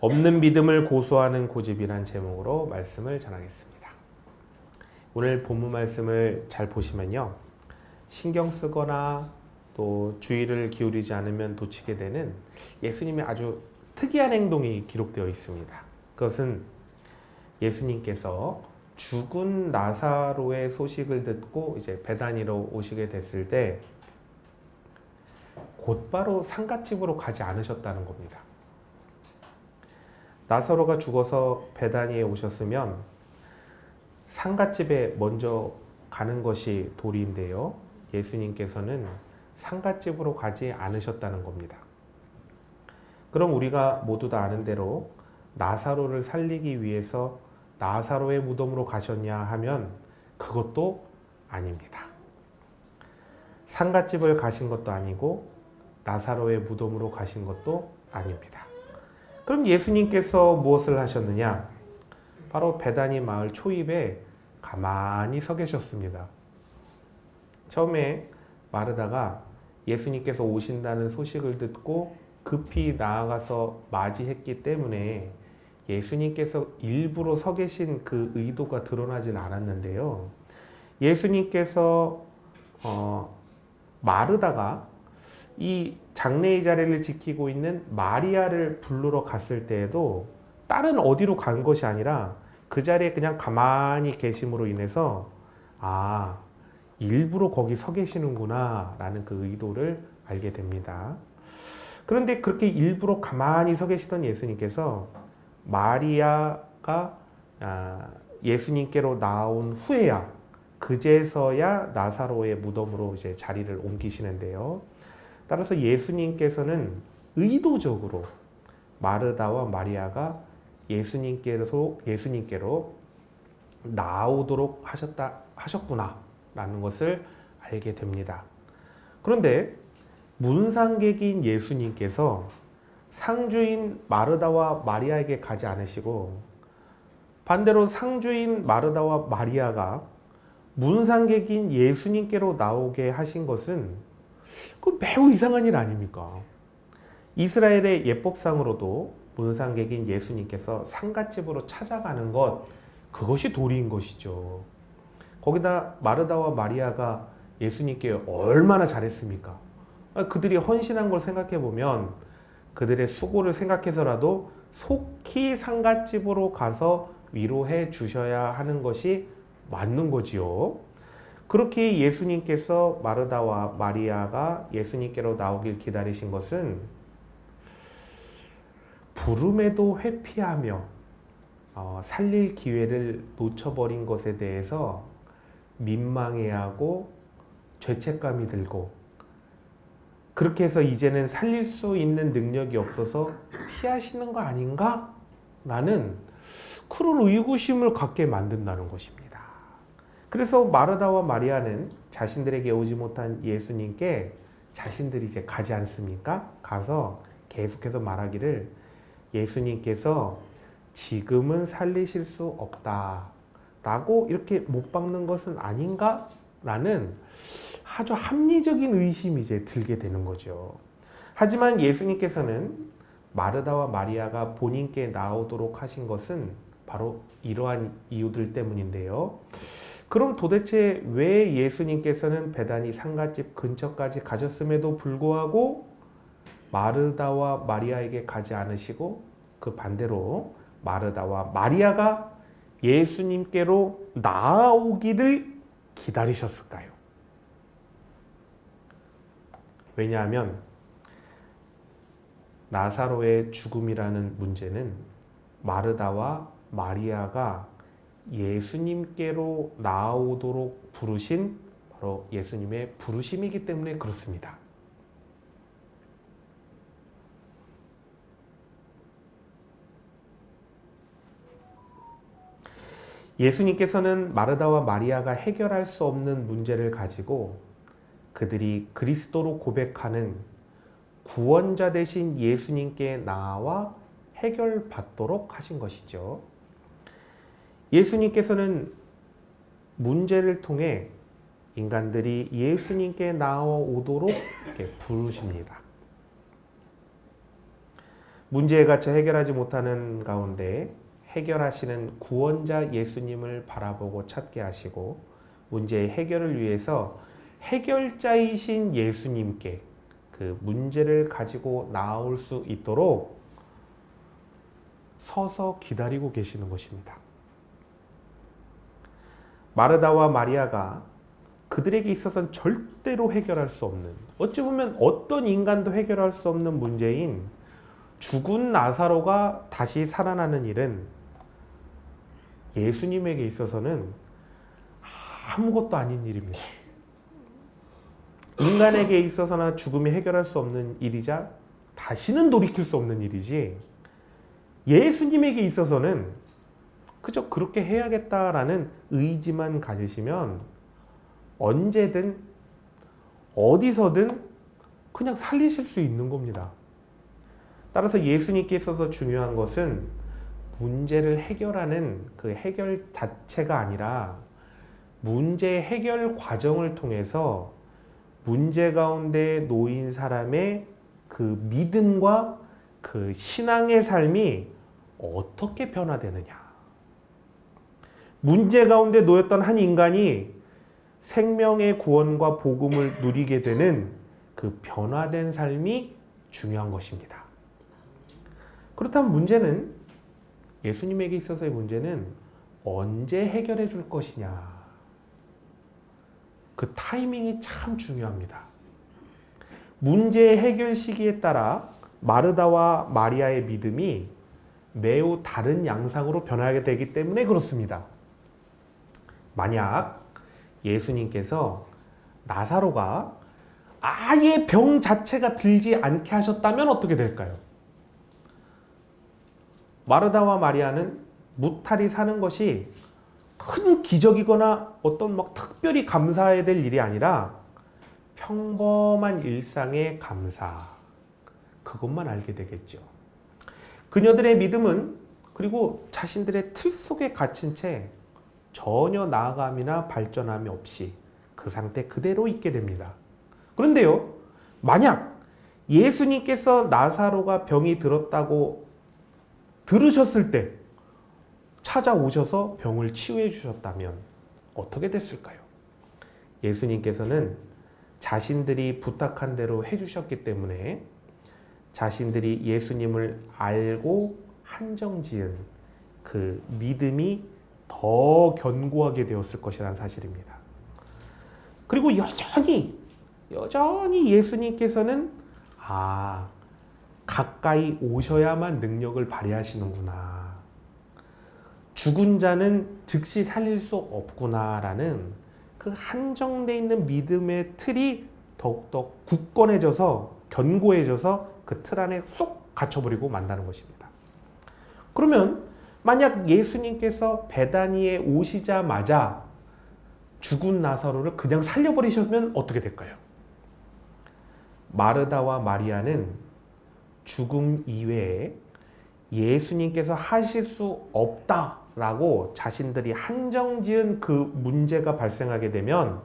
없는 믿음을 고소하는 고집이란 제목으로 말씀을 전하겠습니다. 오늘 본문 말씀을 잘 보시면요, 신경 쓰거나 또 주의를 기울이지 않으면 놓치게 되는 예수님의 아주 특이한 행동이 기록되어 있습니다. 그것은 예수님께서 죽은 나사로의 소식을 듣고 이제 베다니로 오시게 됐을 때 곧바로 상갓집으로 가지 않으셨다는 겁니다. 나사로가 죽어서 베다니에 오셨으면 상갓집에 먼저 가는 것이 도리인데요, 예수님께서는 상갓집으로 가지 않으셨다는 겁니다. 그럼 우리가 모두 다 아는 대로 나사로를 살리기 위해서 나사로의 무덤으로 가셨냐 하면 그것도 아닙니다. 상갓집을 가신 것도 아니고 나사로의 무덤으로 가신 것도 아닙니다. 그럼 예수님께서 무엇을 하셨느냐? 바로 베다니 마을 초입에 가만히 서 계셨습니다. 처음에 마르다가 예수님께서 오신다는 소식을 듣고 급히 나아가서 맞이했기 때문에 예수님께서 일부러 서 계신 그 의도가 드러나질 않았는데요, 예수님께서 마르다가 이 장례의 자리를 지키고 있는 마리아를 부르러 갔을 때에도 딸은 어디로 간 것이 아니라 그 자리에 그냥 가만히 계심으로 인해서 일부러 거기 서 계시는구나 라는 그 의도를 알게 됩니다. 그런데 그렇게 일부러 가만히 서 계시던 예수님께서 마리아가 예수님께로 나온 후에야 그제서야 나사로의 무덤으로 이제 자리를 옮기시는데요, 따라서 예수님께서는 의도적으로 마르다와 마리아가 예수님께로 나오도록 하셨구나라는 것을 알게 됩니다. 그런데 문상객인 예수님께서 상주인 마르다와 마리아에게 가지 않으시고 반대로 상주인 마르다와 마리아가 문상객인 예수님께로 나오게 하신 것은 그 매우 이상한 일 아닙니까? 이스라엘의 예법상으로도 문상객인 예수님께서 상갓집으로 찾아가는 것, 그것이 도리인 것이죠. 거기다 마르다와 마리아가 예수님께 얼마나 잘했습니까? 그들이 헌신한 걸 생각해 보면 그들의 수고를 생각해서라도 속히 상갓집으로 가서 위로해 주셔야 하는 것이 맞는 거지요. 그렇게 예수님께서 마르다와 마리아가 예수님께로 나오길 기다리신 것은 부름에도 회피하며 살릴 기회를 놓쳐버린 것에 대해서 민망해하고 죄책감이 들고, 그렇게 해서 이제는 살릴 수 있는 능력이 없어서 피하시는 거 아닌가? 라는 그런 의구심을 갖게 만든다는 것입니다. 그래서 마르다와 마리아는 자신들에게 오지 못한 예수님께 자신들이 이제 가지 않습니까? 가서 계속해서 말하기를, 예수님께서 지금은 살리실 수 없다 라고 이렇게 못 박는 것은 아닌가? 라는 아주 합리적인 의심이 이제 들게 되는 거죠. 하지만 예수님께서는 마르다와 마리아가 본인께 나오도록 하신 것은 바로 이러한 이유들 때문인데요, 그럼 도대체 왜 예수님께서는 베다니 상갓집 근처까지 가셨음에도 불구하고 마르다와 마리아에게 가지 않으시고 그 반대로 마르다와 마리아가 예수님께로 나아오기를 기다리셨을까요? 왜냐하면 나사로의 죽음이라는 문제는 마르다와 마리아가 예수님께로 나아오도록 부르신 바로 예수님의 부르심이기 때문에 그렇습니다. 예수님께서는 마르다와 마리아가 해결할 수 없는 문제를 가지고 그들이 그리스도로 고백하는 구원자 되신 예수님께 나와 해결받도록 하신 것이죠. 예수님께서는 문제를 통해 인간들이 예수님께 나아오도록 이렇게 부르십니다. 문제에 갇혀 해결하지 못하는 가운데 해결하시는 구원자 예수님을 바라보고 찾게 하시고 문제의 해결을 위해서 해결자이신 예수님께 그 문제를 가지고 나올 수 있도록 서서 기다리고 계시는 것입니다. 마르다와 마리아가 그들에게 있어서는 절대로 해결할 수 없는, 어찌 보면 어떤 인간도 해결할 수 없는 문제인 죽은 나사로가 다시 살아나는 일은 예수님에게 있어서는 아무것도 아닌 일입니다. 인간에게 있어서나 죽음이 해결할 수 없는 일이자 다시는 돌이킬 수 없는 일이지, 예수님에게 있어서는 그저 그렇게 해야겠다라는 의지만 가지시면 언제든 어디서든 그냥 살리실 수 있는 겁니다. 따라서 예수님께 있어서 중요한 것은 문제를 해결하는 그 해결 자체가 아니라 문제 해결 과정을 통해서 문제 가운데 놓인 사람의 그 믿음과 그 신앙의 삶이 어떻게 변화되느냐. 문제 가운데 놓였던 한 인간이 생명의 구원과 복음을 누리게 되는 그 변화된 삶이 중요한 것입니다. 그렇다면 문제는, 예수님에게 있어서의 문제는 언제 해결해 줄 것이냐. 그 타이밍이 참 중요합니다. 문제의 해결 시기에 따라 마르다와 마리아의 믿음이 매우 다른 양상으로 변하게 되기 때문에 그렇습니다. 만약 예수님께서 나사로가 아예 병 자체가 들지 않게 하셨다면 어떻게 될까요? 마르다와 마리아는 무탈이 사는 것이 큰 기적이거나 어떤 막 특별히 감사해야 될 일이 아니라 평범한 일상의 감사, 그것만 알게 되겠죠. 그녀들의 믿음은 그리고 자신들의 틀 속에 갇힌 채 전혀 나아감이나 발전함이 없이 그 상태 그대로 있게 됩니다. 그런데요, 만약 예수님께서 나사로가 병이 들었다고 들으셨을 때 찾아오셔서 병을 치유해 주셨다면 어떻게 됐을까요? 예수님께서는 자신들이 부탁한 대로 해주셨기 때문에 자신들이 예수님을 알고 한정지은 그 믿음이 더 견고하게 되었을 것이라는 사실입니다. 그리고 여전히 예수님께서는 가까이 오셔야만 능력을 발휘하시는구나. 죽은 자는 즉시 살릴 수 없구나라는 그 한정되어 있는 믿음의 틀이 더욱더 굳건해져서 견고해져서 그 틀 안에 쏙 갇혀버리고 만다는 것입니다. 그러면 만약 예수님께서 베다니에 오시자마자 죽은 나사로를 그냥 살려버리셨으면 어떻게 될까요? 마르다와 마리아는 죽음 이외에 예수님께서 하실 수 없다라고 자신들이 한정지은 그 문제가 발생하게 되면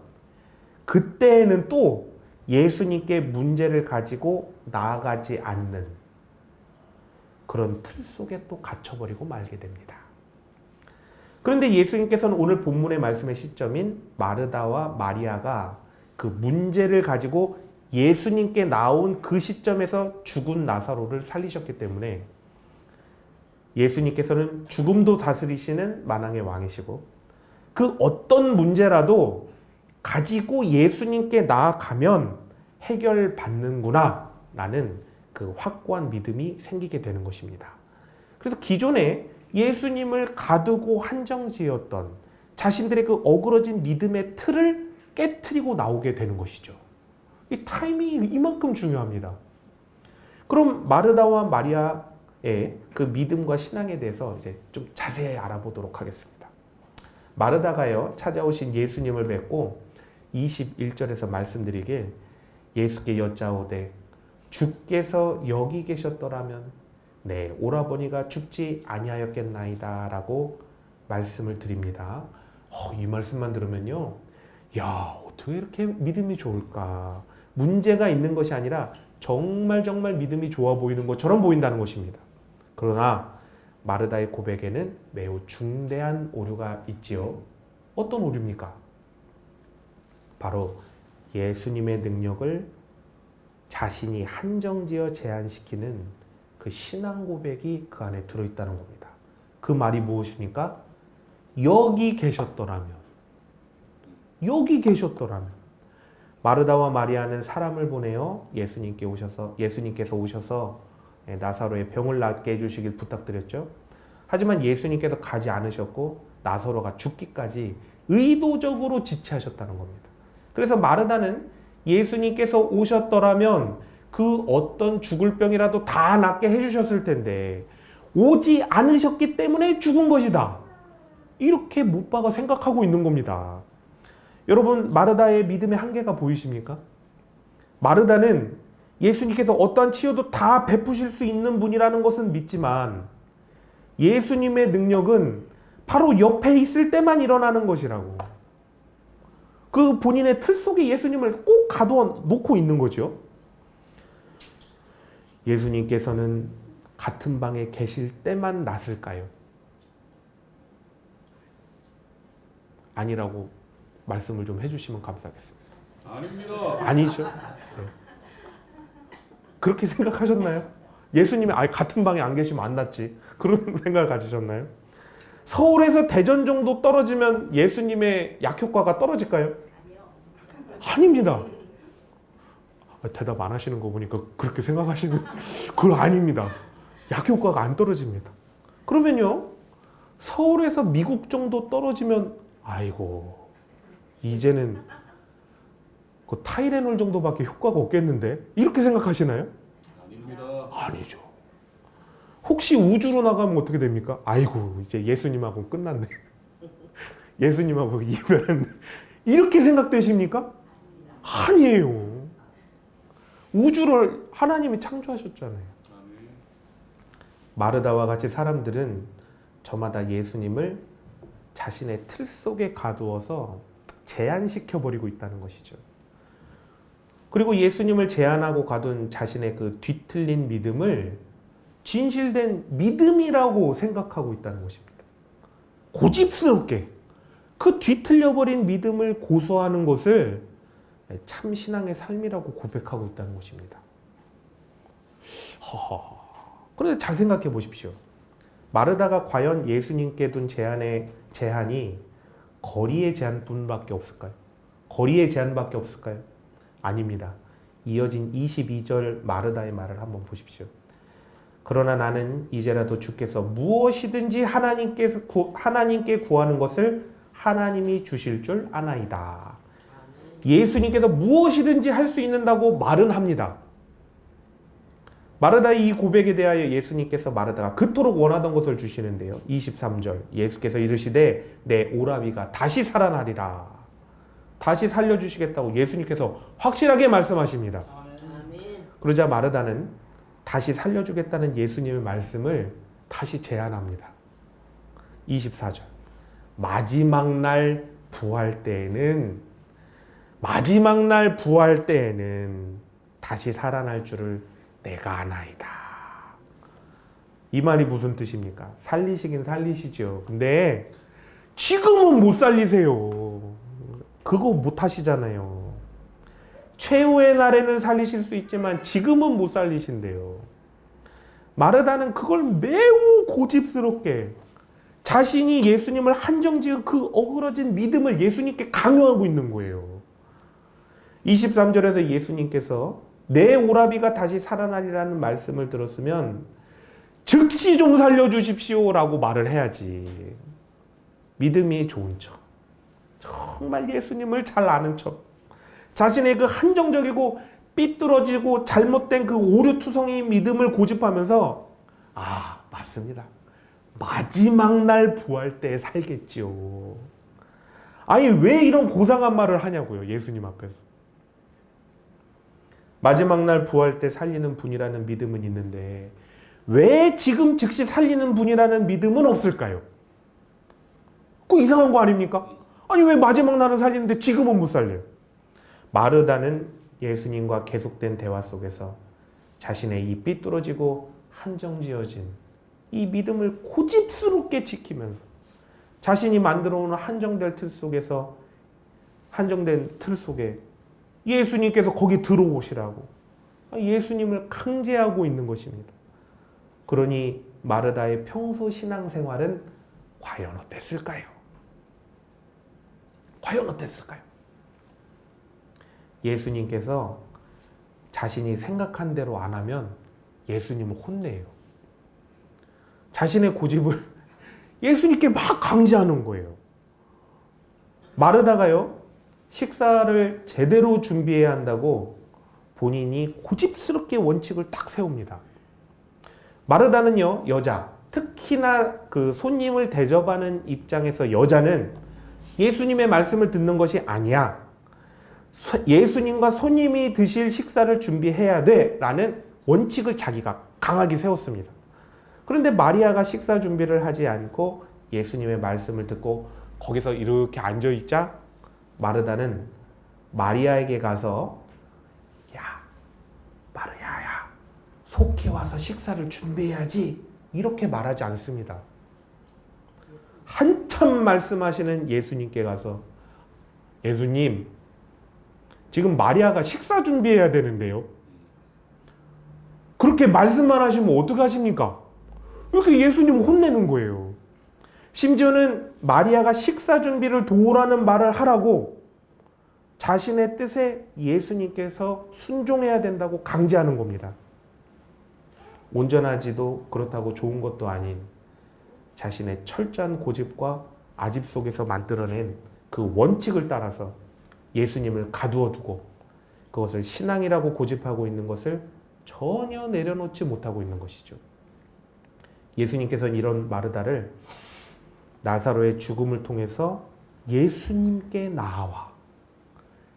그때에는 또 예수님께 문제를 가지고 나아가지 않는 그런 틀 속에 또 갇혀버리고 말게 됩니다. 그런데 예수님께서는 오늘 본문의 말씀의 시점인 마르다와 마리아가 그 문제를 가지고 예수님께 나온 그 시점에서 죽은 나사로를 살리셨기 때문에 예수님께서는 죽음도 다스리시는 만왕의 왕이시고 그 어떤 문제라도 가지고 예수님께 나아가면 해결받는구나 라는 그 확고한 믿음이 생기게 되는 것입니다. 그래서 기존에 예수님을 가두고 한정지었던 자신들의 그 어그러진 믿음의 틀을 깨트리고 나오게 되는 것이죠. 이 타이밍이 이만큼 중요합니다. 그럼 마르다와 마리아의 그 믿음과 신앙에 대해서 이제 좀 자세히 알아보도록 하겠습니다. 마르다가요, 찾아오신 예수님을 뵙고 21절에서 말씀드리길 예수께 여짜오되 주께서 여기 계셨더라면 내 오라버니가 죽지 아니하였겠나이다 라고 말씀을 드립니다. 이 말씀만 들으면요, 야, 어떻게 이렇게 믿음이 좋을까? 문제가 있는 것이 아니라 정말 믿음이 좋아 보이는 것처럼 보인다는 것입니다. 그러나 마르다의 고백에는 매우 중대한 오류가 있지요. 어떤 오류입니까? 바로 예수님의 능력을 자신이 한정지어 제한시키는 그 신앙 고백이 그 안에 들어있다는 겁니다. 그 말이 무엇입니까? 여기 계셨더라면, 마르다와 마리아는 사람을 보내어 예수님께서 오셔서 나사로의 병을 낫게 해주시길 부탁드렸죠. 하지만 예수님께서 가지 않으셨고 나사로가 죽기까지 의도적으로 지체하셨다는 겁니다. 그래서 마르다는 예수님께서 오셨더라면 그 어떤 죽을 병이라도 다 낫게 해주셨을 텐데 오지 않으셨기 때문에 죽은 것이다. 이렇게 못 박아 생각하고 있는 겁니다. 여러분, 마르다의 믿음의 한계가 보이십니까? 마르다는 예수님께서 어떠한 치유도 다 베푸실 수 있는 분이라는 것은 믿지만 예수님의 능력은 바로 옆에 있을 때만 일어나는 것이라고. 그 본인의 틀 속에 예수님을 꼭 가둬 놓고 있는 거죠. 예수님께서는 같은 방에 계실 때만 낫을까요? 아니라고 말씀을 좀 해주시면 감사하겠습니다. 아닙니다. 아니죠. 네. 그렇게 생각하셨나요? 예수님이 같은 방에 안 계시면 안 낫지. 그런 생각을 가지셨나요? 서울에서 대전 정도 떨어지면 예수님의 약효과가 떨어질까요? 아닙니다. 대답 안 하시는 거 보니까 그렇게 생각하시는 그건 아닙니다. 약효과가 안 떨어집니다. 그러면요, 서울에서 미국 정도 떨어지면 아이고 이제는 그 타이레놀 정도밖에 효과가 없겠는데 이렇게 생각하시나요? 아닙니다. 아니죠. 혹시 우주로 나가면 어떻게 됩니까? 아이고 이제 예수님하고 끝났네. 예수님하고 이별했네. 이렇게 생각되십니까? 아니에요. 우주를 하나님이 창조하셨잖아요. 마르다와 같이 사람들은 저마다 예수님을 자신의 틀 속에 가두어서 제한시켜버리고 있다는 것이죠. 그리고 예수님을 제한하고 가둔 자신의 그 뒤틀린 믿음을 진실된 믿음이라고 생각하고 있다는 것입니다. 고집스럽게 그 뒤틀려버린 믿음을 고소하는 것을 참 신앙의 삶이라고 고백하고 있다는 것입니다. 그런데 잘 생각해 보십시오. 마르다가 과연 예수님께 둔 제한이 거리의 제한뿐밖에 없을까요? 거리의 제한밖에 없을까요? 아닙니다. 이어진 22절 마르다의 말을 한번 보십시오. 그러나 나는 이제라도 주께서 무엇이든지 하나님께 구하는 것을 하나님이 주실 줄 아나이다. 예수님께서 무엇이든지 할 수 있는다고 말은 합니다. 마르다의 이 고백에 대하여 예수님께서 마르다가 그토록 원하던 것을 주시는데요. 23절 예수께서 이르시되 내 오라비가 다시 살아나리라. 다시 살려주시겠다고 예수님께서 확실하게 말씀하십니다. 그러자 마르다는 다시 살려주겠다는 예수님의 말씀을 다시 제안합니다. 24절 마지막 날 부활 때에는 다시 살아날 줄을 내가 아나이다. 이 말이 무슨 뜻입니까? 살리시긴 살리시죠. 근데 지금은 못 살리세요. 그거 못 하시잖아요. 최후의 날에는 살리실 수 있지만 지금은 못 살리신대요. 마르다는 그걸 매우 고집스럽게 자신이 예수님을 한정지은 그 어그러진 믿음을 예수님께 강요하고 있는 거예요. 23절에서 예수님께서 내 오라비가 다시 살아나리라는 말씀을 들었으면 즉시 좀 살려주십시오 라고 말을 해야지. 믿음이 좋은 척, 정말 예수님을 잘 아는 척, 자신의 그 한정적이고 삐뚤어지고 잘못된 그 오류투성이 믿음을 고집하면서 맞습니다. 마지막 날 부활 때 살겠지요. 아니 왜 이런 고상한 말을 하냐고요. 예수님 앞에서. 마지막 날 부활 때 살리는 분이라는 믿음은 있는데 왜 지금 즉시 살리는 분이라는 믿음은 없을까요? 그거 이상한 거 아닙니까? 아니 왜 마지막 날은 살리는데 지금은 못 살려요? 마르다는 예수님과 계속된 대화 속에서 자신의 이 삐뚤어지고 한정지어진 이 믿음을 고집스럽게 지키면서 자신이 만들어 오는 한정된 틀 속에 예수님께서 거기 들어오시라고 예수님을 강제하고 있는 것입니다. 그러니 마르다의 평소 신앙생활은 과연 어땠을까요? 과연 어땠을까요? 예수님께서 자신이 생각한 대로 안 하면 예수님을 혼내요. 자신의 고집을 예수님께 막 강제하는 거예요. 마르다가요, 식사를 제대로 준비해야 한다고 본인이 고집스럽게 원칙을 딱 세웁니다. 마르다는요, 여자, 특히나 그 손님을 대접하는 입장에서 여자는 예수님의 말씀을 듣는 것이 아니야. 예수님과 손님이 드실 식사를 준비해야 돼 라는 원칙을 자기가 강하게 세웠습니다. 그런데 마리아가 식사 준비를 하지 않고 예수님의 말씀을 듣고 거기서 이렇게 앉아있자 마르다는 마리아에게 가서 야, 마리아야, 속히 와서 식사를 준비해야지 이렇게 말하지 않습니다. 한참 말씀하시는 예수님께 가서 예수님, 지금 마리아가 식사 준비해야 되는데요. 그렇게 말씀만 하시면 어떡하십니까? 이렇게 예수님 혼내는 거예요. 심지어는 마리아가 식사 준비를 도우라는 말을 하라고 자신의 뜻에 예수님께서 순종해야 된다고 강제하는 겁니다. 온전하지도 그렇다고 좋은 것도 아닌 자신의 철저한 고집과 아집 속에서 만들어낸 그 원칙을 따라서 예수님을 가두어 두고 그것을 신앙이라고 고집하고 있는 것을 전혀 내려놓지 못하고 있는 것이죠. 예수님께서는 이런 마르다를 나사로의 죽음을 통해서 예수님께 나아와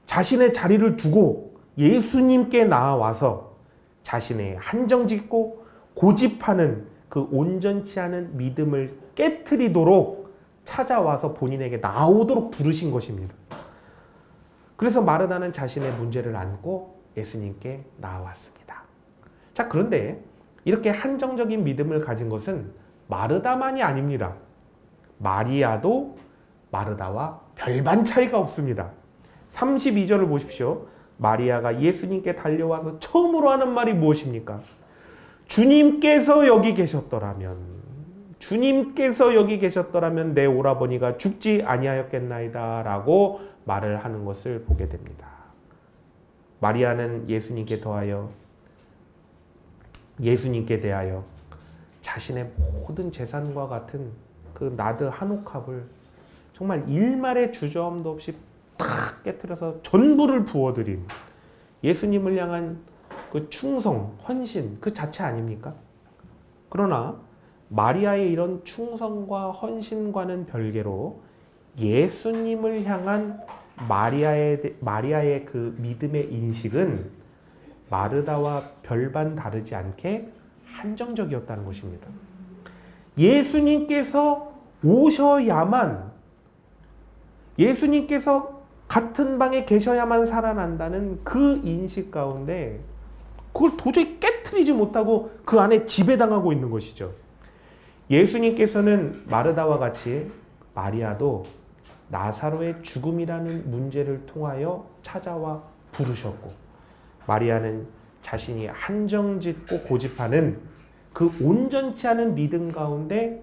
자신의 자리를 두고 예수님께 나아와서 자신의 한정짓고 고집하는 그 온전치 않은 믿음을 깨트리도록 찾아와서 본인에게 나오도록 부르신 것입니다. 그래서 마르다는 자신의 문제를 안고 예수님께 나아왔습니다. 자, 그런데 이렇게 한정적인 믿음을 가진 것은 마르다만이 아닙니다. 마리아도 마르다와 별반 차이가 없습니다. 32절을 보십시오. 마리아가 예수님께 달려와서 처음으로 하는 말이 무엇입니까? 주님께서 여기 계셨더라면 내 오라버니가 죽지 아니하였겠나이다 라고 말을 하는 것을 보게 됩니다. 마리아는 예수님께 대하여 자신의 모든 재산과 같은 그 나드 한 옥합을 정말 일말의 주저함도 없이 탁 깨트려서 전부를 부어드린 예수님을 향한 그 충성, 헌신 그 자체 아닙니까? 그러나 마리아의 이런 충성과 헌신과는 별개로 예수님을 향한 마리아의 그 믿음의 인식은 마르다와 별반 다르지 않게 한정적이었다는 것입니다. 예수님께서 오셔야만, 예수님께서 같은 방에 계셔야만 살아난다는 그 인식 가운데 그걸 도저히 깨트리지 못하고 그 안에 지배당하고 있는 것이죠. 예수님께서는 마르다와 같이 마리아도 나사로의 죽음이라는 문제를 통하여 찾아와 부르셨고, 마리아는 자신이 한정짓고 고집하는 그 온전치 않은 믿음 가운데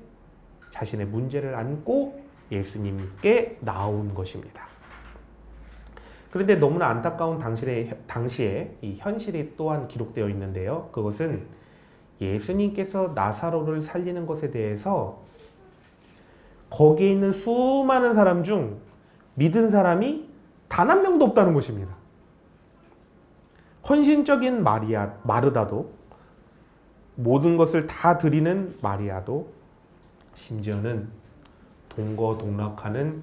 자신의 문제를 안고 예수님께 나온 것입니다. 그런데 너무나 안타까운 당시에 이 현실이 또한 기록되어 있는데요. 그것은 예수님께서 나사로를 살리는 것에 대해서 거기에 있는 수많은 사람 중 믿은 사람이 단 한 명도 없다는 것입니다. 헌신적인 마르다도, 모든 것을 다 드리는 마리아도, 심지어는 동거동락하는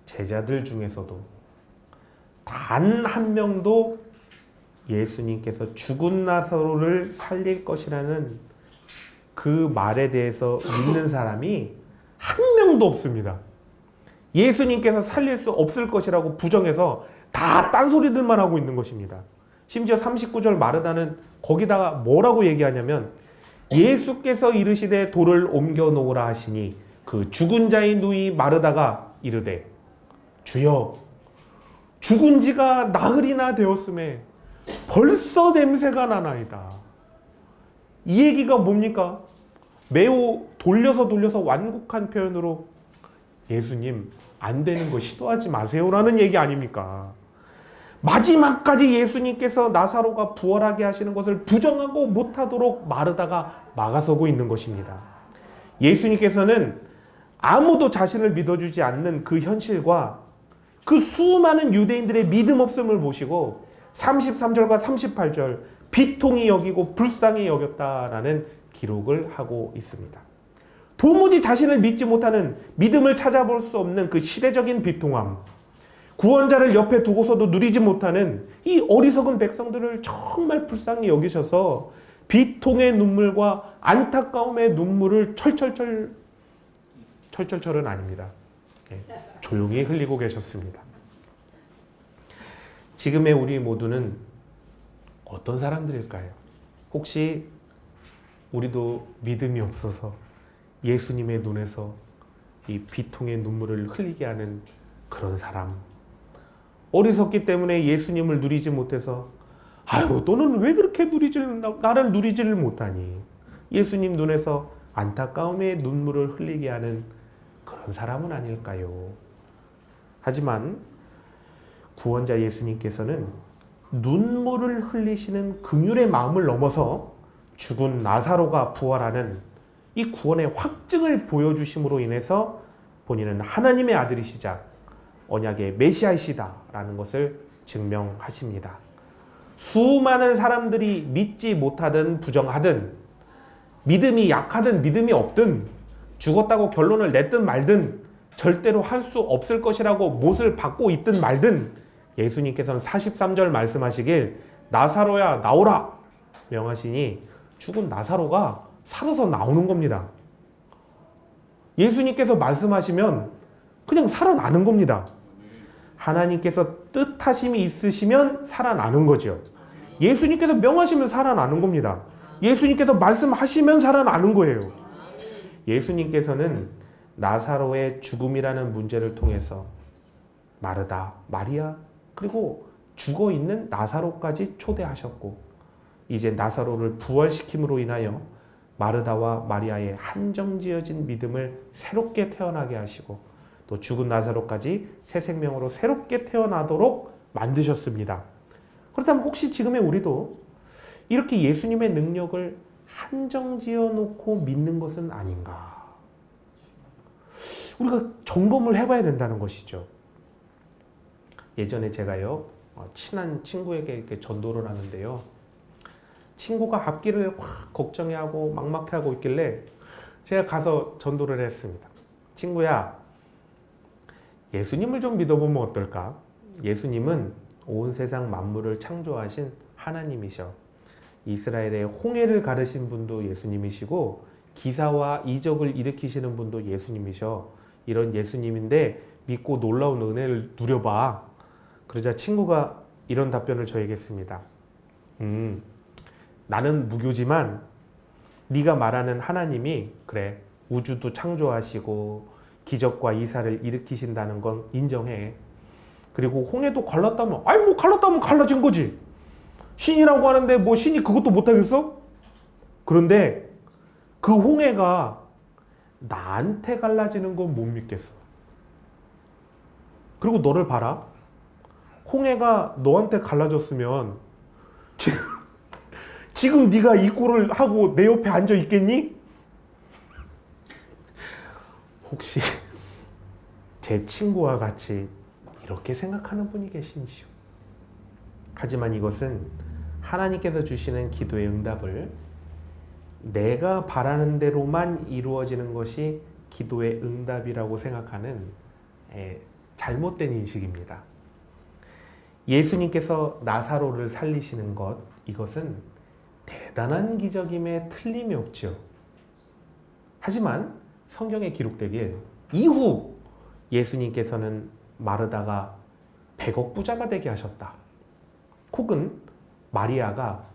제자들 중에서도 단 한 명도 예수님께서 죽은 나사로를 살릴 것이라는 그 말에 대해서 믿는 사람이 한 명도 없습니다. 예수님께서 살릴 수 없을 것이라고 부정해서 다 딴소리들만 하고 있는 것입니다. 심지어 39절 마르다는 거기다가 뭐라고 얘기하냐면 예수께서 이르시되 돌을 옮겨 놓으라 하시니 그 죽은 자의 누이 마르다가 이르되 주여 죽은 지가 나흘이나 되었음에 벌써 냄새가 나나이다. 이 얘기가 뭡니까? 매우 돌려서 완곡한 표현으로 예수님 안 되는 거 시도하지 마세요라는 얘기 아닙니까? 마지막까지 예수님께서 나사로가 부활하게 하시는 것을 부정하고 못하도록 마르다가 막아서고 있는 것입니다. 예수님께서는 아무도 자신을 믿어주지 않는 그 현실과 그 수많은 유대인들의 믿음 없음을 보시고 33절과 38절 비통히 여기고 불쌍히 여겼다라는 기록을 하고 있습니다. 도무지 자신을 믿지 못하는 믿음을 찾아볼 수 없는 그 시대적인 비통함, 구원자를 옆에 두고서도 누리지 못하는 이 어리석은 백성들을 정말 불쌍히 여기셔서 비통의 눈물과 안타까움의 눈물을 철철철은 아닙니다. 조용히 흘리고 계셨습니다. 지금의 우리 모두는 어떤 사람들일까요? 혹시 우리도 믿음이 없어서 예수님의 눈에서 이 비통의 눈물을 흘리게 하는 그런 사람, 어리석기 때문에 예수님을 누리지 못해서 아유 너는 왜 그렇게 나를 누리지를 못하니 예수님 눈에서 안타까움의 눈물을 흘리게 하는 그런 사람은 아닐까요? 하지만 구원자 예수님께서는 눈물을 흘리시는 긍휼의 마음을 넘어서 죽은 나사로가 부활하는 이 구원의 확증을 보여주심으로 인해서 본인은 하나님의 아들이시자 언약의 메시아이시다라는 것을 증명하십니다. 수많은 사람들이 믿지 못하든 부정하든 믿음이 약하든 믿음이 없든 죽었다고 결론을 냈든 말든 절대로 할 수 없을 것이라고 못을 받고 있든 말든 예수님께서는 43절 말씀하시길 나사로야 나오라 명하시니 죽은 나사로가 살아서 나오는 겁니다. 예수님께서 말씀하시면 그냥 살아나는 겁니다. 하나님께서 뜻하심이 있으시면 살아나는 거죠. 예수님께서 명하시면 살아나는 겁니다. 예수님께서 말씀하시면 살아나는 거예요. 예수님께서는 나사로의 죽음이라는 문제를 통해서 마르다, 마리아 그리고 죽어있는 나사로까지 초대하셨고 이제 나사로를 부활시킴으로 인하여 마르다와 마리아의 한정지어진 믿음을 새롭게 태어나게 하시고 또 죽은 나사로까지 새 생명으로 새롭게 태어나도록 만드셨습니다. 그렇다면 혹시 지금의 우리도 이렇게 예수님의 능력을 한정지어 놓고 믿는 것은 아닌가? 우리가 점검을 해봐야 된다는 것이죠. 예전에 제가요 친한 친구에게 이렇게 전도를 하는데요, 친구가 앞길을 확 걱정해하고 막막해하고 있길래 제가 가서 전도를 했습니다. 친구야, 예수님을 좀 믿어보면 어떨까? 예수님은 온 세상 만물을 창조하신 하나님이셔. 이스라엘의 홍해를 가르신 분도 예수님이시고 기사와 이적을 일으키시는 분도 예수님이셔. 이런 예수님인데 믿고 놀라운 은혜를 누려봐. 그러자 친구가 이런 답변을 저에게 했습니다. 나는 무교지만 네가 말하는 하나님이 그래 우주도 창조하시고 기적과 이사를 일으키신다는 건 인정해. 그리고 홍해도 갈랐다면 아니 뭐 갈랐다면 갈라진 거지. 신이라고 하는데 뭐 신이 그것도 못하겠어? 그런데 그 홍해가 나한테 갈라지는 건 못 믿겠어. 그리고 너를 봐라. 홍해가 너한테 갈라졌으면 지금 네가 이 꼴을 하고 내 옆에 앉아 있겠니? 혹시 제 친구와 같이 이렇게 생각하는 분이 계신지요? 하지만 이것은 하나님께서 주시는 기도의 응답을 내가 바라는 대로만 이루어지는 것이 기도의 응답이라고 생각하는 잘못된 인식입니다. 예수님께서 나사로를 살리시는 것, 이것은 대단한 기적임에 틀림이 없죠. 하지만 성경에 기록되길 이후 예수님께서는 마르다가 100억 부자가 되게 하셨다. 혹은 마리아가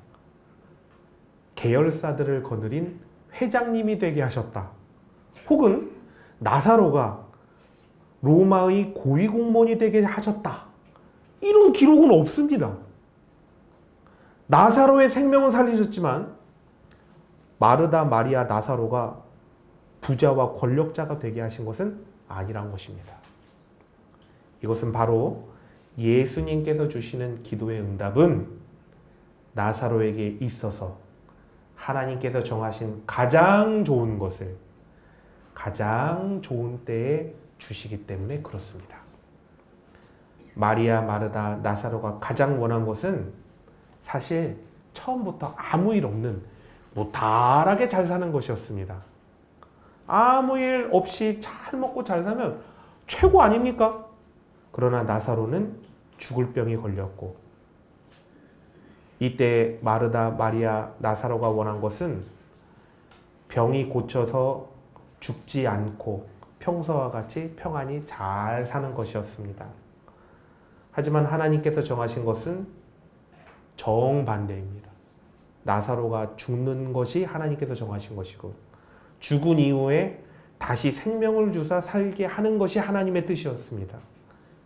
계열사들을 거느린 회장님이 되게 하셨다. 혹은 나사로가 로마의 고위공무원이 되게 하셨다. 이런 기록은 없습니다. 나사로의 생명은 살리셨지만 마르다, 마리아, 나사로가 부자와 권력자가 되게 하신 것은 아니란 것입니다. 이것은 바로 예수님께서 주시는 기도의 응답은 나사로에게 있어서 하나님께서 정하신 가장 좋은 것을 가장 좋은 때에 주시기 때문에 그렇습니다. 마리아, 마르다, 나사로가 가장 원한 것은 사실 처음부터 아무 일 없는 무탈하게 잘 사는 것이었습니다. 아무 일 없이 잘 먹고 잘 살면 최고 아닙니까? 그러나 나사로는 죽을 병이 걸렸고, 이때 마르다, 마리아, 나사로가 원한 것은 병이 고쳐서 죽지 않고 평소와 같이 평안히 잘 사는 것이었습니다. 하지만 하나님께서 정하신 것은 정반대입니다. 나사로가 죽는 것이 하나님께서 정하신 것이고, 죽은 이후에 다시 생명을 주사 살게 하는 것이 하나님의 뜻이었습니다.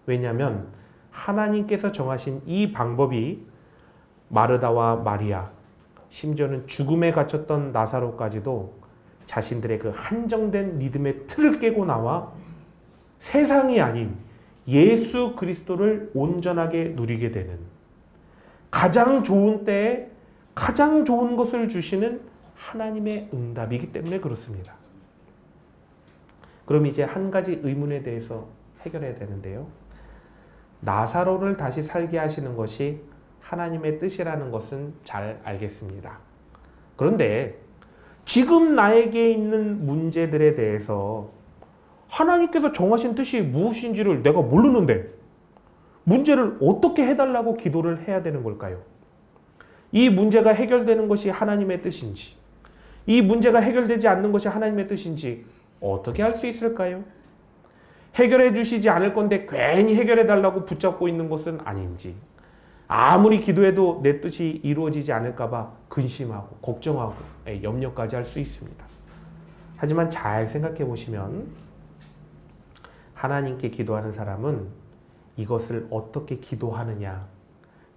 왜냐하면 하나님께서 정하신 이 방법이 마르다와 마리아, 심지어는 죽음에 갇혔던 나사로까지도 자신들의 그 한정된 믿음의 틀을 깨고 나와 세상이 아닌 예수 그리스도를 온전하게 누리게 되는, 가장 좋은 때에 가장 좋은 것을 주시는 하나님의 응답이기 때문에 그렇습니다. 그럼 이제 한 가지 의문에 대해서 해결해야 되는데요. 나사로를 다시 살게 하시는 것이 하나님의 뜻이라는 것은 잘 알겠습니다. 그런데 지금 나에게 있는 문제들에 대해서 하나님께서 정하신 뜻이 무엇인지를 내가 모르는데 문제를 어떻게 해달라고 기도를 해야 되는 걸까요? 이 문제가 해결되는 것이 하나님의 뜻인지, 이 문제가 해결되지 않는 것이 하나님의 뜻인지 어떻게 할 수 있을까요? 해결해 주시지 않을 건데 괜히 해결해 달라고 붙잡고 있는 것은 아닌지, 아무리 기도해도 내 뜻이 이루어지지 않을까 봐 근심하고 걱정하고 염려까지 할 수 있습니다. 하지만 잘 생각해 보시면 하나님께 기도하는 사람은 이것을 어떻게 기도하느냐,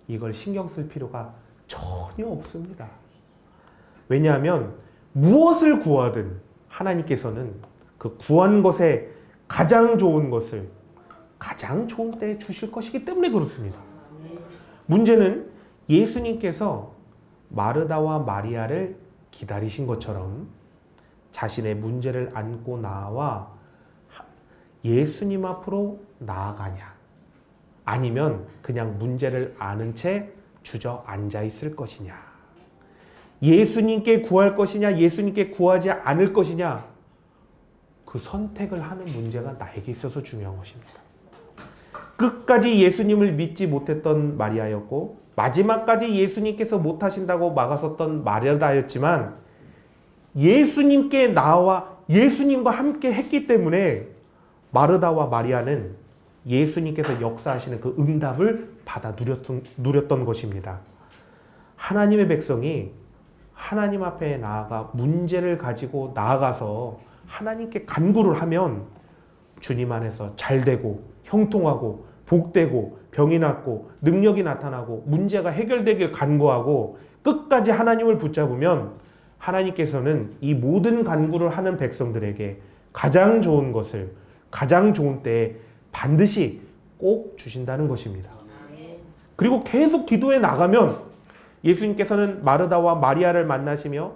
이걸 신경 쓸 필요가 전혀 없습니다. 왜냐하면 무엇을 구하든 하나님께서는 그 구한 것에 가장 좋은 것을 가장 좋은 때에 주실 것이기 때문에 그렇습니다. 문제는 예수님께서 마르다와 마리아를 기다리신 것처럼 자신의 문제를 안고 나와 예수님 앞으로 나아가냐, 아니면 그냥 문제를 아는 채 주저앉아 있을 것이냐, 예수님께 구할 것이냐, 예수님께 구하지 않을 것이냐, 그 선택을 하는 문제가 나에게 있어서 중요한 것입니다. 끝까지 예수님을 믿지 못했던 마리아였고, 마지막까지 예수님께서 못하신다고 막아섰던 마르다였지만, 예수님께 나와 예수님과 함께 했기 때문에 마르다와 마리아는 예수님께서 역사하시는 그 응답을 받아 누렸던 것입니다. 하나님의 백성이 하나님 앞에 나아가 문제를 가지고 나아가서 하나님께 간구를 하면 주님 안에서 잘되고 형통하고 복되고 병이 낫고 능력이 나타나고 문제가 해결되길 간구하고 끝까지 하나님을 붙잡으면 하나님께서는 이 모든 간구를 하는 백성들에게 가장 좋은 것을 가장 좋은 때에 반드시 꼭 주신다는 것입니다. 그리고 계속 기도해 나가면 예수님께서는 마르다와 마리아를 만나시며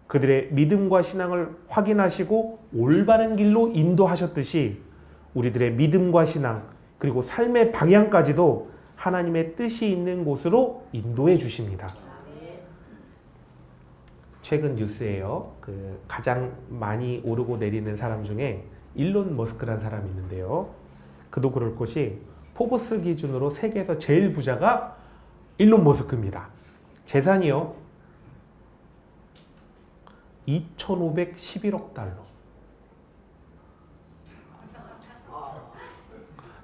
그들의 믿음과 신앙을 확인하시고 올바른 길로 인도하셨듯이 우리들의 믿음과 신앙 그리고 삶의 방향까지도 하나님의 뜻이 있는 곳으로 인도해 주십니다. 최근 뉴스에요. 그 가장 많이 오르고 내리는 사람 중에 일론 머스크라는 사람이 있는데요. 그도 그럴 것이 포브스 기준으로 세계에서 제일 부자가 일론 머스크입니다. 재산이요 2,511억 달러.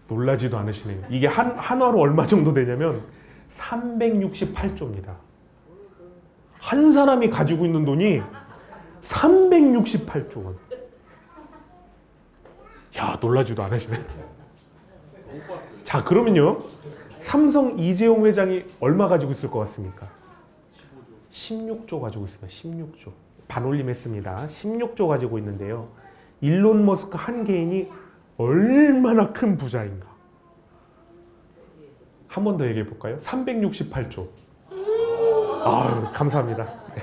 놀라지도 않으시네요. 이게 한화로 얼마 정도 되냐면 368조입니다. 한 사람이 가지고 있는 돈이 368조 원. 야, 놀라지도 않으시네. 너무 봤어요. 자, 그러면요. 삼성 이재용 회장이 얼마 가지고 있을 것 같습니까? 16조 가지고 있습니다. 16조. 반올림했습니다. 16조 가지고 있는데요. 일론 머스크 한 개인이 얼마나 큰 부자인가. 한 번 더 얘기해 볼까요? 368조. 아유, 감사합니다. 네.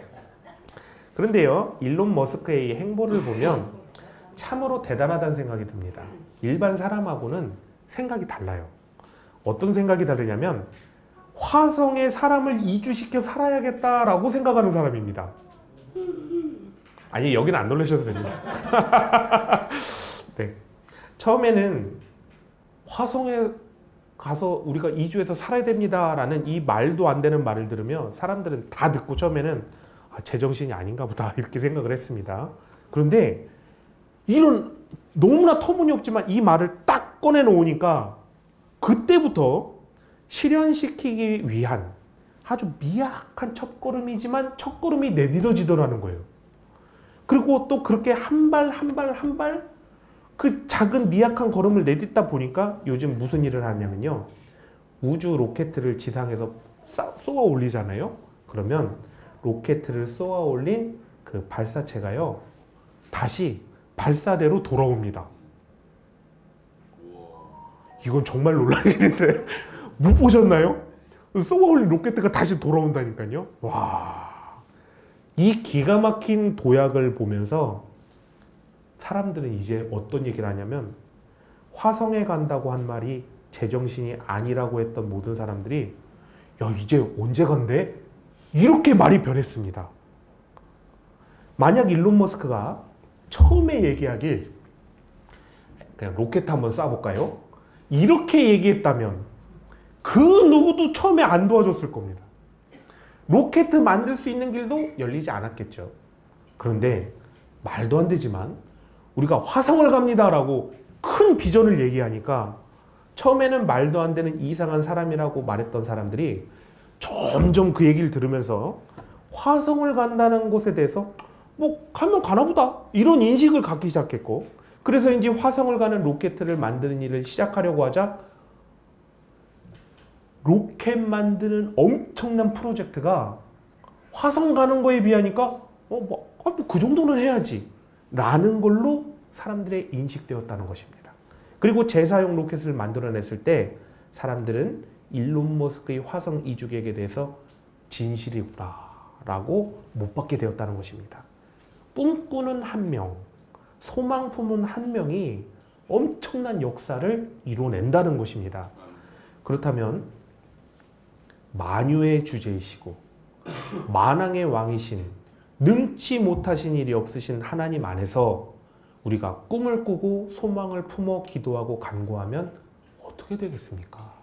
그런데요, 일론 머스크의 이 행보를 보면 참으로 대단하다는 생각이 듭니다. 일반 사람하고는 생각이 달라요. 어떤 생각이 다르냐면 화성에 사람을 이주시켜 살아야겠다라고 생각하는 사람입니다. 아니, 여기는 안 놀라셔도 됩니다. 네. 처음에는 화성에 가서 우리가 이주해서 살아야 됩니다라는 이 말도 안 되는 말을 들으면 사람들은 다 듣고 처음에는 제정신이 아닌가 보다 이렇게 생각을 했습니다. 그런데 이런 너무나 터무니없지만 이 말을 딱 꺼내놓으니까 그때부터 실현시키기 위한 아주 미약한 첫걸음이지만 첫걸음이 내딛어지더라는 거예요. 그리고 또 그렇게 한 발 한 발 한 발 그 작은 미약한 걸음을 내딛다 보니까 요즘 무슨 일을 하냐면요. 우주 로켓을 지상에서 쏘아 올리잖아요. 그러면 로켓을 쏘아 올린 그 발사체가요. 다시 발사대로 돌아옵니다. 이건 정말 놀랄 일인데 못 보셨나요? 쏘아 올린 로켓가 다시 돌아온다니까요. 와, 이 기가 막힌 도약을 보면서 사람들은 이제 어떤 얘기를 하냐면 화성에 간다고 한 말이 제정신이 아니라고 했던 모든 사람들이 야, 이제 언제 간대? 이렇게 말이 변했습니다. 만약 일론 머스크가 처음에 얘기하길 그냥 로켓 한번 쏴볼까요? 이렇게 얘기했다면 그 누구도 처음에 안 도와줬을 겁니다. 로켓 만들 수 있는 길도 열리지 않았겠죠. 그런데 말도 안 되지만 우리가 화성을 갑니다라고 큰 비전을 얘기하니까 처음에는 말도 안 되는 이상한 사람이라고 말했던 사람들이 점점 그 얘기를 들으면서 화성을 간다는 곳에 대해서 뭐 가면 가나 보다 이런 인식을 갖기 시작했고, 그래서 이제 화성을 가는 로켓을 만드는 일을 시작하려고 하자 로켓 만드는 엄청난 프로젝트가 화성 가는 거에 비하니까 그 정도는 해야지 라는 걸로 사람들의 인식되었다는 것입니다. 그리고 재사용 로켓을 만들어냈을 때 사람들은 일론 머스크의 화성 이주 계획에 대해서 진실이구나 라고 못 받게 되었다는 것입니다. 꿈꾸는 한 명, 소망 품은 한 명이 엄청난 역사를 이뤄낸다는 것입니다. 그렇다면 만유의 주제이시고 만왕의 왕이신 능치 못하신 일이 없으신 하나님 안에서 우리가 꿈을 꾸고 소망을 품어 기도하고 간구하면 어떻게 되겠습니까?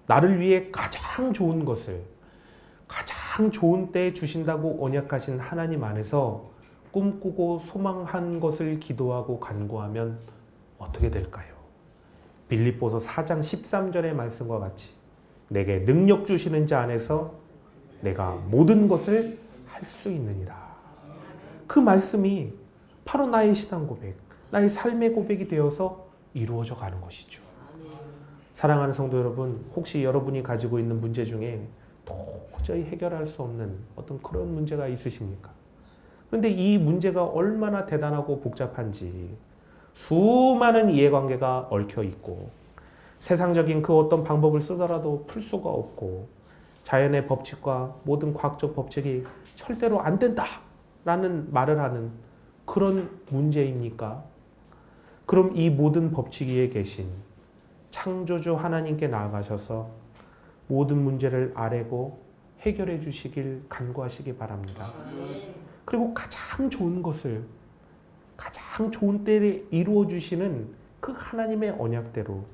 나를 위해 가장 좋은 것을 가장 좋은 때에 주신다고 언약하신 하나님 안에서 꿈꾸고 소망한 것을 기도하고 간구하면 어떻게 될까요? 빌립보서 4장 13절의 말씀과 같이 내게 능력 주시는 자 안에서 내가 모든 것을 할 수 있느니라. 그 말씀이 바로 나의 신앙 고백, 나의 삶의 고백이 되어서 이루어져 가는 것이죠. 사랑하는 성도 여러분, 혹시 여러분이 가지고 있는 문제 중에 도저히 해결할 수 없는 어떤 그런 문제가 있으십니까? 그런데 이 문제가 얼마나 대단하고 복잡한지 수많은 이해관계가 얽혀 있고 세상적인 그 어떤 방법을 쓰더라도 풀 수가 없고 자연의 법칙과 모든 과학적 법칙이 절대로 안 된다라는 말을 하는 그런 문제입니까? 그럼 이 모든 법칙 위에 계신 창조주 하나님께 나아가셔서 모든 문제를 아뢰고 해결해 주시길 간구하시기 바랍니다. 그리고 가장 좋은 것을 가장 좋은 때에 이루어 주시는 그 하나님의 언약대로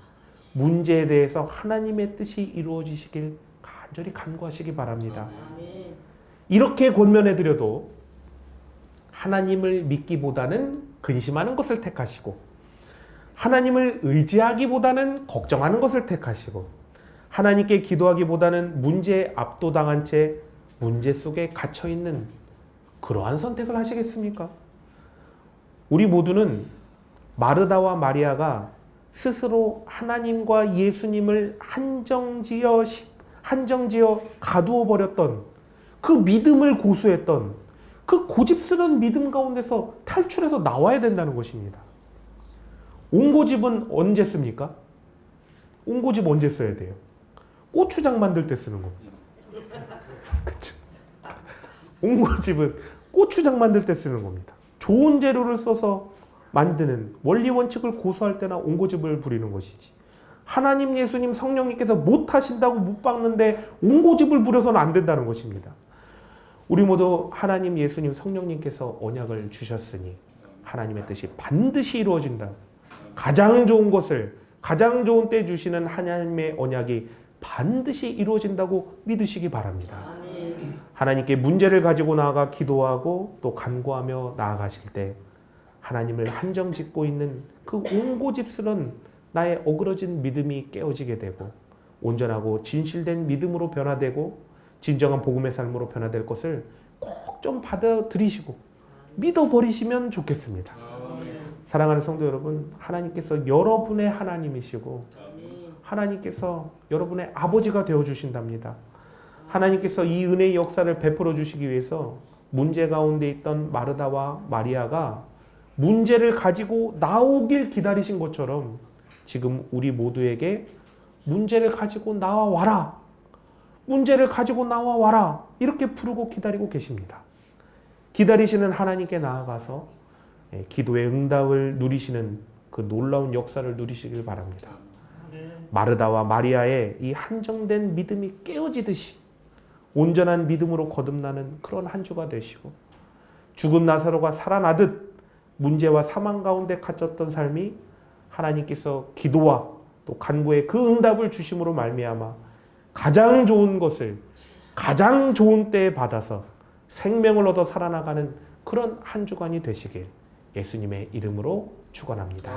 문제에 대해서 하나님의 뜻이 이루어지시길 간절히 간구하시기 바랍니다. 이렇게 권면해 드려도 하나님을 믿기보다는 근심하는 것을 택하시고 하나님을 의지하기보다는 걱정하는 것을 택하시고 하나님께 기도하기보다는 문제에 압도당한 채 문제 속에 갇혀있는 그러한 선택을 하시겠습니까? 우리 모두는 마르다와 마리아가 스스로 하나님과 예수님을 한정지어 가두어 버렸던 그 믿음을 고수했던 그 고집스러운 믿음 가운데서 탈출해서 나와야 된다는 것입니다. 옹고집은 언제 씁니까? 옹고집 언제 써야 돼요? 고추장 만들 때 쓰는 겁니다. 그쵸? 옹고집은 고추장 만들 때 쓰는 겁니다. 좋은 재료를 써서 만드는 원리 원칙을 고수할 때나 옹고집을 부리는 것이지. 하나님, 예수님, 성령님께서 못하신다고 못 박는데 옹고집을 부려서는 안 된다는 것입니다. 우리 모두 하나님, 예수님, 성령님께서 언약을 주셨으니 하나님의 뜻이 반드시 이루어진다. 가장 좋은 것을 가장 좋은 때 주시는 하나님의 언약이 반드시 이루어진다고 믿으시기 바랍니다. 하나님께 문제를 가지고 나아가 기도하고 또 간구하며 나아가실 때 하나님을 한정짓고 있는 그 옹고집스런 나의 어그러진 믿음이 깨어지게 되고 온전하고 진실된 믿음으로 변화되고 진정한 복음의 삶으로 변화될 것을 꼭 좀 받아들이시고 믿어버리시면 좋겠습니다. 사랑하는 성도 여러분, 하나님께서 여러분의 하나님이시고 하나님께서 여러분의 아버지가 되어주신답니다. 하나님께서 이 은혜의 역사를 베풀어 주시기 위해서 문제 가운데 있던 마르다와 마리아가 문제를 가지고 나오길 기다리신 것처럼 지금 우리 모두에게 문제를 가지고 나와와라, 문제를 가지고 나와와라 이렇게 부르고 기다리고 계십니다. 기다리시는 하나님께 나아가서 기도의 응답을 누리시는 그 놀라운 역사를 누리시길 바랍니다. 마르다와 마리아의 이 한정된 믿음이 깨어지듯이 온전한 믿음으로 거듭나는 그런 한 주가 되시고 죽은 나사로가 살아나듯 문제와 사망 가운데 갇혔던 삶이 하나님께서 기도와 또 간구의 그 응답을 주심으로 말미암아 가장 좋은 것을 가장 좋은 때에 받아서 생명을 얻어 살아나가는 그런 한 주간이 되시길 예수님의 이름으로 축원합니다.